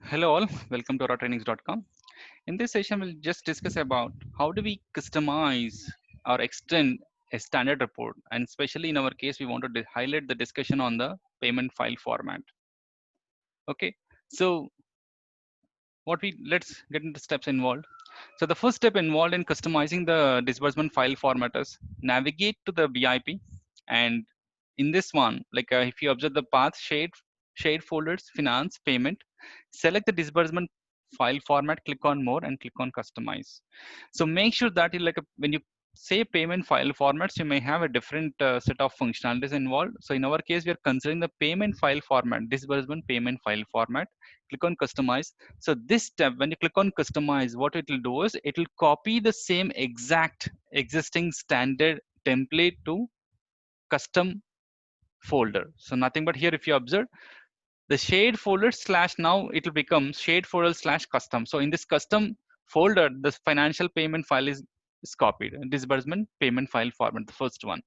Hello all, welcome to raw-trainings.com. In this session, we'll just discuss about how do we customize or extend a standard report, and especially in our case, we want to highlight the discussion on the payment file format. Okay, so let's get into steps involved. So the first step involved in customizing the disbursement file format is navigate to the BIP, and in this one, if you observe the path shade folders, finance, payment, select the disbursement file format, click on more and click on customize. So make sure that when you say payment file formats, you may have a different set of functionalities involved. So in our case, we are considering the payment file format, disbursement payment file format. Click on customize. So this step, when you click on customize, what it will do is it will copy the same exact existing standard template to custom folder. So nothing but here, if you observe the shade folder slash, now it will become shade folder slash custom. So in this custom folder, the financial payment file is copied, disbursement payment file format, the first one.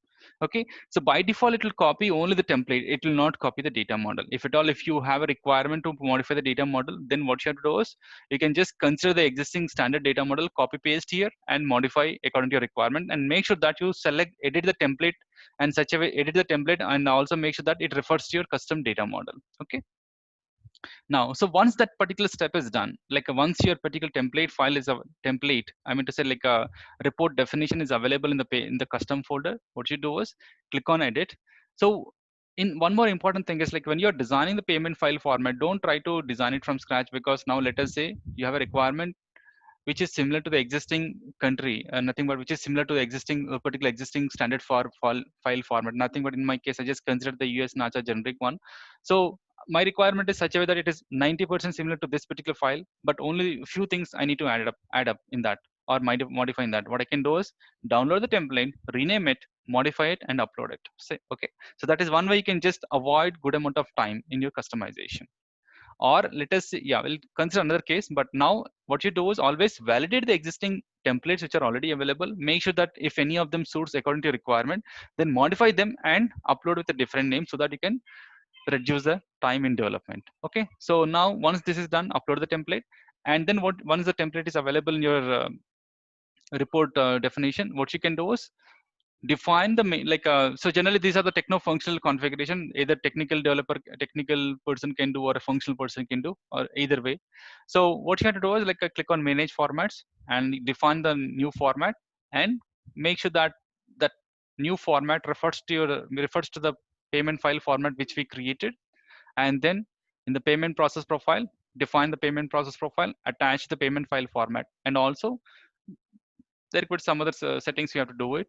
Okay, so by default it will copy only the template, it will not copy the data model. If at all, if you have a requirement to modify the data model, then what you have to do is you can just consider the existing standard data model, copy paste here and modify according to your requirement, and make sure that you select edit the template and such a way edit the template, and also make sure that it refers to your custom data model. Okay, now, so once that particular step is done, once your particular template file is a template, I mean to say like a report definition is available in the custom folder, what you do is click on edit. So in one more important thing is, like, when you're designing the payment file format, don't try to design it from scratch, because now let us say you have a requirement which is similar to the existing country, nothing but which is similar to the existing particular existing standard for file format. Nothing but in my case, I just consider the US NACHA generic one. So my requirement is such a way that it is 90% similar to this particular file, but only a few things I need to add up in that, or modify in that. What I can do is download the template, rename it, modify it, and upload it. Say okay. So that is one way you can just avoid good amount of time in your customization. Or let us say, yeah, we'll consider another case, but now what you do is always validate the existing templates which are already available. Make sure that if any of them suits according to your requirement, then modify them and upload with a different name, so that you can reduce the time in development. Okay, so now once this is done, upload the template, and then once the template is available in your report definition, what you can do is define the main, so generally these are the techno functional configuration, either technical person can do or a functional person can do, or either way. So what you have to do is click on manage formats and define the new format, and make sure that that new format refers to the payment file format which we created. And then in the payment process profile, define the payment process profile, attach the payment file format, and also there could some other settings you have to do it,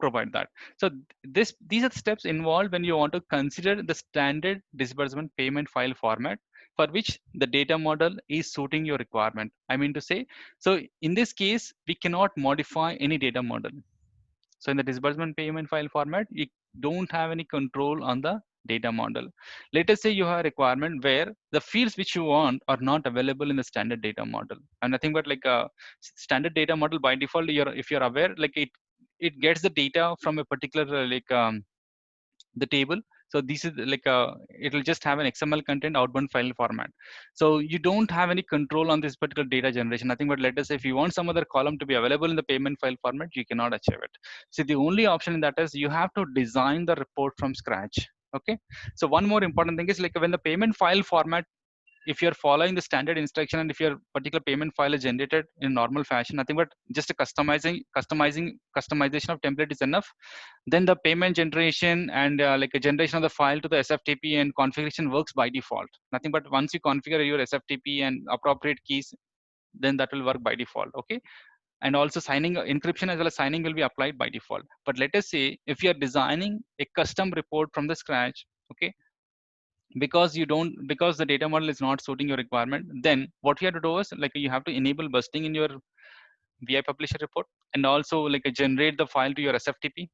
provide that. So these are the steps involved when you want to consider the standard disbursement payment file format for which the data model is suiting your requirement. I mean to say, so in this case we cannot modify any data model. So in the disbursement payment file format, you don't have any control on the data model. Let us say you have a requirement where the fields which you want are not available in the standard data model, and nothing but like a standard data model by default, if you're aware, it gets the data from a particular the table. So this is it will just have an XML content outbound file format. So you don't have any control on this particular data generation. Nothing but, let us say, if you want some other column to be available in the payment file format, you cannot achieve it. So the only option in that is you have to design the report from scratch. Okay, so one more important thing is, like, when the payment file format, if you're following the standard instruction, and if your particular payment file is generated in normal fashion, nothing but just a customization of template is enough. Then the payment generation and a generation of the file to the SFTP and configuration works by default. Nothing but once you configure your SFTP and appropriate keys, then that will work by default. Okay, and also signing, encryption as well as signing will be applied by default. But let us say if you are designing a custom report from the scratch, okay, because the data model is not suiting your requirement, then what you have to do is, you have to enable busting in your vi publisher report, and also generate the file to your SFTP.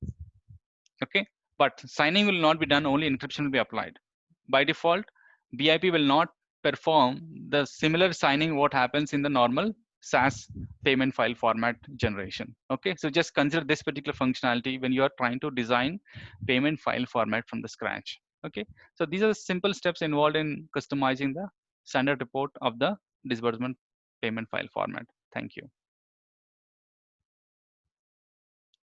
Okay, but signing will not be done, only encryption will be applied. By default, BIP will not perform the similar signing what happens in the normal SaaS payment file format generation. Okay, so just consider this particular functionality when you are trying to design payment file format from the scratch. Okay, so these are the simple steps involved in customizing the standard report of the disbursement payment file format. Thank you.